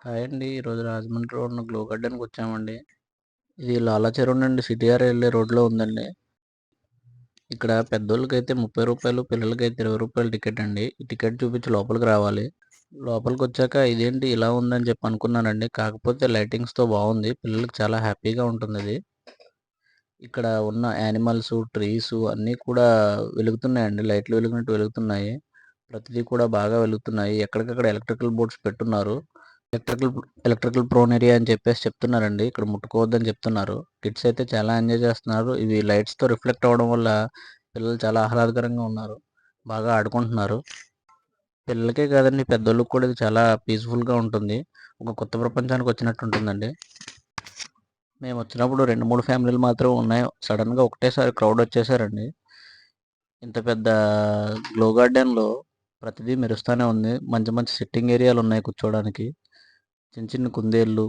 Hi అండి. ఈరోజు రాజమండ్రిలో ఉన్న గ్లో గార్డెన్‌కి వచ్చామండి. ఇది లాలా చెరువు నుండి సిటీఆర్ వెళ్ళే రోడ్‌లో ఉందండి. ఇక్కడ పెద్దోళ్ళకైతే రూ. 30, పిల్లలకైతే రూ. 20 టికెట్ అండి. ఈ టికెట్ చూపించి లోపలికి రావాలి. లోపలికొచ్చాక ఇదేంటి ఇలా ఉందని చెప్పి అనుకున్నానండి. కాకపోతే లైటింగ్స్‌తో బాగుంది. పిల్లలకి చాలా హ్యాపీగా ఉంటుందిది. ఇక్కడ ఉన్న యానిమల్స్, ట్రీస్ అన్నీ కూడా వెలుగుతున్నాయండి. లైట్లు వెలిగినట్టు వెలుగుతున్నాయి. ప్రతిదీ కూడా బాగా వెలుగుతున్నాయి. ఎక్కడికక్కడ ఎలక్ట్రికల్ బోర్డ్స్ పెట్టున్నారు. ఎలక్ట్రికల్ ఎలక్ట్రికల్ ప్రోన్ ఏరియా అని చెప్పేసి చెప్తున్నారండి. ఇక్కడ ముట్టుకోవద్దని చెప్తున్నారు. కిడ్స్ అయితే చాలా ఎంజాయ్ చేస్తున్నారు. ఇవి లైట్స్‌తో రిఫ్లెక్ట్ అవ్వడం వల్ల పిల్లలు చాలా ఆహ్లాదకరంగా ఉన్నారు. బాగా ఆడుకుంటున్నారు. పిల్లలకే కాదండి, పెద్దోళ్ళకి కూడా ఇది చాలా పీస్‌ఫుల్‌గా ఉంటుంది. ఒక కొత్త ప్రపంచానికి వచ్చినట్టు ఉంటుందండి. మేము వచ్చినప్పుడు 2, 3 ఫ్యామిలీలు మాత్రమే ఉన్నాయి. సడన్‌గా ఒకటేసారి క్రౌడ్ వచ్చేసారండి. ఇంత పెద్ద గ్లో గార్డెన్‌లో ప్రతిదీ మెరుస్తూనే ఉంది. మంచి మంచి సిట్టింగ్ ఏరియాలు ఉన్నాయి కూర్చోవడానికి. చిన్న చిన్న కుందేళ్ళు,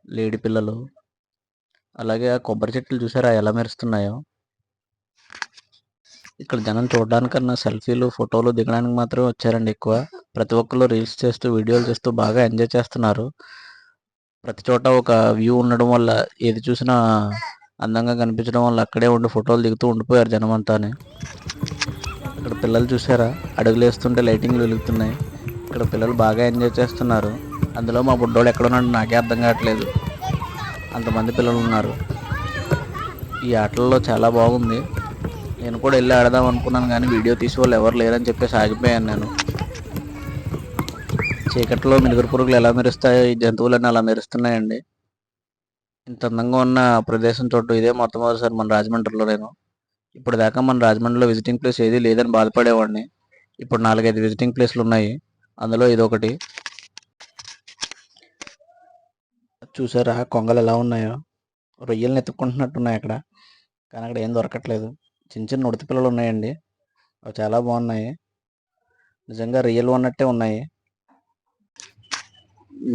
లేడి పిల్లలు, అలాగే ఆ కొబ్బరి చెట్లు చూసారా ఎలా మెరుస్తున్నాయో. ఇక్కడ జనం చూడడానికన్నా సెల్ఫీలు, ఫోటోలు దిగడానికి మాత్రమే వచ్చారండి ఎక్కువ. ప్రతి ఒక్కళ్ళు రీల్స్ చేస్తూ, వీడియోలు చేస్తూ బాగా ఎంజాయ్ చేస్తున్నారు. ప్రతి చోట ఒక వ్యూ ఉండడం వల్ల ఏది చూసినా అందంగా కనిపించడం వల్ల అక్కడే ఉండి ఫోటోలు దిగుతూ ఉండిపోయారు జనమంతానే. ఇక్కడ పిల్లలు చూసారా, అడుగులు వేస్తుంటే లైటింగ్లు వెలుగుతున్నాయి. ఇక్కడ పిల్లలు బాగా ఎంజాయ్ చేస్తున్నారు. అందులో మా బుడ్డోడు ఎక్కడున్నాడో నాకే అర్థం కావట్లేదు. అంతమంది పిల్లలు ఉన్నారు. ఈ ఆటల్లో చాలా బాగుంది. నేను కూడా వెళ్ళి ఆడదాం అనుకున్నాను కానీ వీడియో తీసే వాళ్ళు ఎవరు లేరని చెప్పేసి ఆగిపోయాను నేను. చీకట్లో మినుగురు పురుగులు ఎలా మెరుస్తాయో ఈ జంతువులన్నీ అలా మెరుస్తున్నాయండి. ఇంత అందంగా ఉన్న ప్రదేశం చూడటం ఇదే మొట్టమొదటిసారి మన రాజమండ్రిలో నేను. ఇప్పుడు దాకా మన రాజమండ్రిలో విజిటింగ్ ప్లేస్ ఏది లేదని బాధపడేవాడిని. ఇప్పుడు 4, 5 విజిటింగ్ ప్లేస్లు ఉన్నాయి. అందులో ఇదొకటి. చూసారా కొంగలు ఎలా ఉన్నాయో, రొయ్యల్ని ఎత్తుక్కుంటున్నట్టున్నాయి అక్కడ. కానీ అక్కడ ఏం దొరకట్లేదు. చిన్న చిన్న ఉడత పిల్లలు ఉన్నాయండి. అవి చాలా బాగున్నాయి. నిజంగా రియల్ ఉన్నట్టే ఉన్నాయి.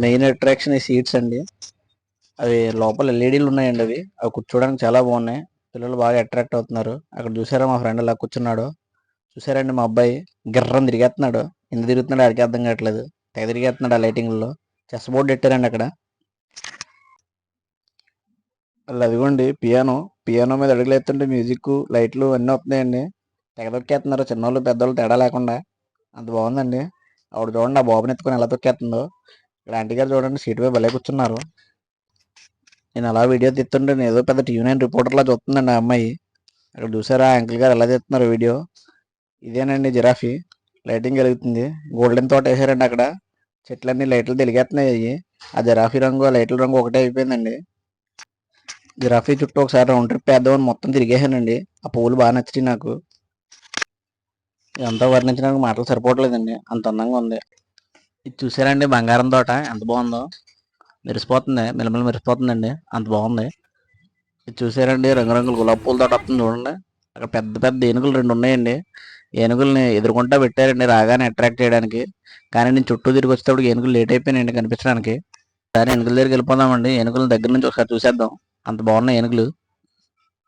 మెయిన్ అట్రాక్షన్ ఈ సీట్స్ అండి. అవి లోపల ఎల్ఈడీలు ఉన్నాయండి. అవి కూర్చోడానికి చాలా బాగున్నాయి. పిల్లలు బాగా అట్రాక్ట్ అవుతున్నారు. అక్కడ చూసారా మా ఫ్రెండ్ ఎలా కూర్చున్నాడు. చూసారండి మా అబ్బాయి గిర్రం తిరిగేస్తున్నాడు. ఎందుకు తిరుగుతున్నాడు ఆడికి అర్థం కావట్లేదు. తెగ తిరిగేస్తున్నాడు ఆ లైటింగ్లో. చెస్ బోర్డు పెట్టారండి అక్కడ. వాళ్ళు అదిగోండి పియానో. పియానో మీద అడుగులు ఎత్తుంటే మ్యూజిక్, లైట్లు అన్నీ వస్తున్నాయండి. తెగ తొక్కేస్తున్నారు చిన్నోళ్ళు పెద్దోళ్ళు తేడా లేకుండా. అంత బాగుందండి. ఆవిడ చూడండి ఆ బాబుని ఎత్తుకొని ఎలా తొక్కేస్తుందో. ఇక్కడ ఆంటీ గారు చూడండి సీటు మీద భలే కూర్చున్నారు. నేను అలా వీడియో తీస్తుంటే నేను ఏదో పెద్ద టీవీ9 రిపోర్టర్లా చూస్తుందండి ఆ అమ్మాయి. అక్కడ చూసారా అంకుల్ గారు ఎలా తీస్తున్నారు వీడియో. ఇదేనండి జిరాఫీ. లైటింగ్ వెలుగుతుంది. గోల్డెన్ తోట వేసారండి అక్కడ. చెట్లన్నీ లైట్లు వెలిగేస్తున్నాయి అయ్యి. ఆ జిరాఫీ రంగు, ఆ లైట్ల రంగు ఒకటే అయిపోయిందండి. జిరాఫీ చుట్టూ ఒకసారి రౌండ్ ట్రిప్ వేద్దామని మొత్తం తిరిగేసానండి. ఆ పువ్వులు బాగా నచ్చాయి నాకు. ఇదంతా వర్ణించడానికి మాటలు సరిపోవట్లేదండి, అంత అందంగా ఉంది. ఇది చూసారండి బంగారం తోట ఎంత బాగుందో. మెరిసిపోతుంది, మిలమిల మెరిసిపోతుందండి. అంత బాగుంది. ఇది చూసారండి రంగురంగుల గులాబీ పూల తోట వస్తుంది చూడండి. అక్కడ పెద్ద పెద్ద ఏనుగులు 2 ఉన్నాయండి. ఏనుగుల్ని ఎదురుకుంటా పెట్టారండి రాగానే అట్రాక్ట్ చేయడానికి. కానీ నేను చుట్టూ తిరిగి వచ్చేటప్పుడు ఏనుగులు లేట్ అయిపోయినాయండి కనిపించడానికి. ఒకసారి ఏనుగుల దగ్గరికి వెళ్ళిపోదామండి. ఏనుగుల దగ్గర నుంచి ఒకసారి చూసేద్దాం. అంత బాగున్నాయి ఏనుగులు.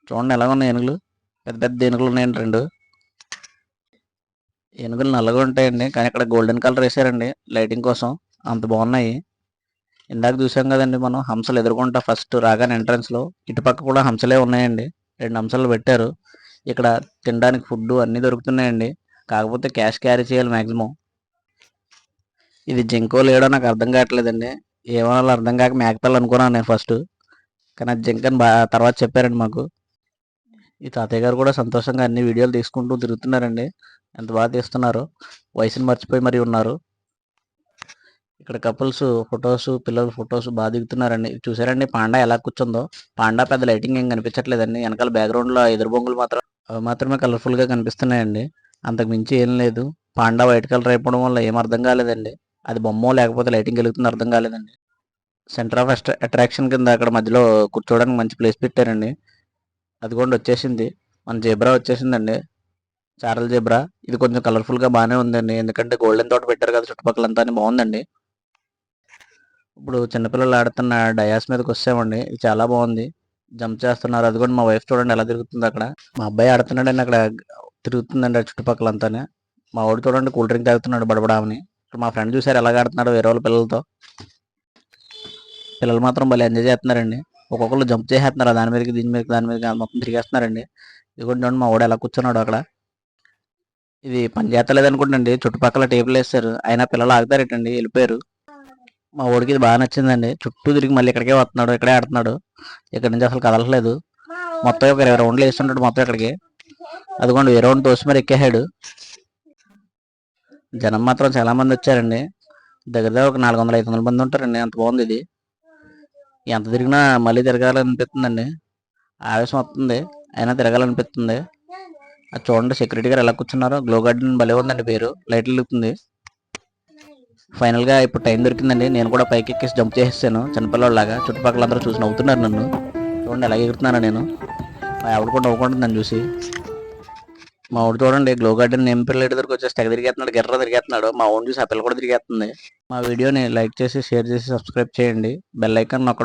చూడండి ఎలా ఉన్నాయి ఏనుగులు. పెద్ద పెద్ద ఏనుగులు ఉన్నాయండి 2. ఏనుగులు నల్లగా ఉంటాయండి కానీ ఇక్కడ గోల్డెన్ కలర్ వేసారండి లైటింగ్ కోసం. అంత బాగున్నాయి. ఇందాక చూసాం కదండి మనం హంసలు ఎదుర్కొంటా ఫస్ట్ రాగానే ఎంట్రన్స్లో. ఇటుపక్క కూడా హంసలే ఉన్నాయండి. 2 హంసలు పెట్టారు. ఇక్కడ తినడానికి ఫుడ్ అన్నీ దొరుకుతున్నాయండి. కాకపోతే క్యాష్ క్యారీ చేయాలి మ్యాక్సిమం. ఇది జింకో లేడో నాకు అర్థం కావట్లేదండి. ఏమన్నా అర్థం కాక మేకపిల్ల అనుకున్నాను నేను ఫస్ట్. కానీ అది జింకని తర్వాత చెప్పారండి మాకు. ఈ తాతయ్య గారు కూడా సంతోషంగా అన్ని వీడియోలు తీసుకుంటూ తిరుగుతున్నారండి. ఎంత బాగా తీస్తున్నారు. వయసుని మర్చిపోయి మరీ ఉన్నారు. ఇక్కడ కపుల్స్ ఫొటోస్, పిల్లల ఫొటోస్ బాగా దిగుతున్నారండి. చూసారండి పాండా ఎలా కూర్చుందో. పాండా పెద్ద లైటింగ్ ఏం కనిపించట్లేదండి. వెనకాల బ్యాక్గ్రౌండ్లో ఎదురు బొంగులు మాత్రం అవి మాత్రమే కలర్ఫుల్గా కనిపిస్తున్నాయండి. అంతకు మించి ఏం లేదు. పాండా వైట్ కలర్ అయిపోవడం వల్ల ఏం అర్థం కాలేదండి. అది బొమ్మో లేకపోతే లైటింగ్ వెలుగుతుందో అర్థం కాలేదండి. సెంటర్ ఆఫ్ అట్రాక్షన్ కింద అక్కడ మధ్యలో కూర్చోవడానికి మంచి ప్లేస్ పెట్టారండి. అదిగోండి వచ్చేసింది. మన జెబ్రా వచ్చేసిందండి. చారల్ జెబ్రా. ఇది కొంచెం కలర్ఫుల్గా బాగానే ఉందండి. ఎందుకంటే గోల్డెన్ తోట పెట్టారు కదా చుట్టుపక్కలంతా అని బాగుందండి. ఇప్పుడు చిన్నపిల్లలు ఆడుతున్న డయాస్ మీదకి వచ్చామండి. ఇది చాలా బాగుంది. జంప్ చేస్తున్నారు. అది కూడా మా వైఫ్ చూడండి ఎలా తిరుగుతుంది అక్కడ. మా అబ్బాయి ఆడుతున్నాడండి అక్కడ. తిరుగుతుందండి ఆ చుట్టుపక్కలంతానే. మా వాడు చూడండి కూల్ డ్రింక్ తాగుతున్నాడు బడబడామని. ఇక్కడ మా ఫ్రెండ్ చూసారు ఎలా ఆడుతున్నాడు వేరే వాళ్ళ పిల్లలతో. పిల్లలు మాత్రం భలే ఎంజాయ్ చేస్తున్నారండి. ఒక్కొక్కళ్ళు జంప్ చేసేస్తున్నారు దాని మీదకి దీని మీదకి దాని మీదకి మొత్తం తిరిగేస్తున్నారండి. ఇదిగోండి చూడండి మా వాడు ఎలా కూర్చున్నాడు అక్కడ. ఇది పని చేస్తలేదు అనుకుంటండి, చుట్టుపక్కల టేబుల్ వేస్తారు అయినా పిల్లలు ఆగుతారేటండి, వెళ్ళిపోయారు. మా వాడికి ఇది బాగా నచ్చిందండి. చుట్టూ తిరిగి మళ్ళీ ఇక్కడికే వస్తున్నాడు, ఇక్కడే ఆడుతున్నాడు. ఇక్కడ నుంచి అసలు కదలట్లేదు. మొత్తం ఒక 20 రౌండ్లు వేస్తుంటాడు మొత్తం ఇక్కడికి. అదిగోండి 20 రౌండ్ తోసి మరి ఎక్కేసాడు. జనం మాత్రం చాలా మంది వచ్చారండి. దగ్గర దగ్గర ఒక 400-500 మంది ఉంటారండి. అంత బాగుంది ఇది. ఎంత తిరిగినా మళ్ళీ తిరగాలనిపిస్తుందండి. ఆవేశం వస్తుంది అయినా తిరగాలనిపిస్తుంది. అది చూడండి సెక్యూరిటీ గారు ఎలా కూర్చున్నారో. గ్లో గార్డెన్ భలే ఉందండి పేరు, లైట్లు వెలుగుతుంది. ఫైనల్గా ఇప్పుడు టైం దొరికిందండి. నేను కూడా పైకి ఎక్కేసి జంప్ చేసేసాను చిన్నపిల్లలాగా. చుట్టుపక్కల అందరూ చూసి నవ్వుతున్నారు నన్ను. చూడండి ఎలా ఎగురుతున్నాను నేను. మా ఆవిడ కూడా నవ్వుకుంటుంది నన్ను చూసి. మా ఊడు చూడండి గ్లో గార్డెన్ నేమ్ పిల్లల దగ్గరికి వచ్చేసి తెగ తిరిగేస్తున్నాడు, గిర్ర తిరిగేస్తున్నాడు. మా ఊడిని చూసి ఆ పిల్ల కూడా తిరిగేస్తుంది. మా వీడియోని లైక్ చేసి షేర్ చేసి సబ్స్క్రైబ్ చేయండి. బెల్ ఐకాన్ నొక్కడం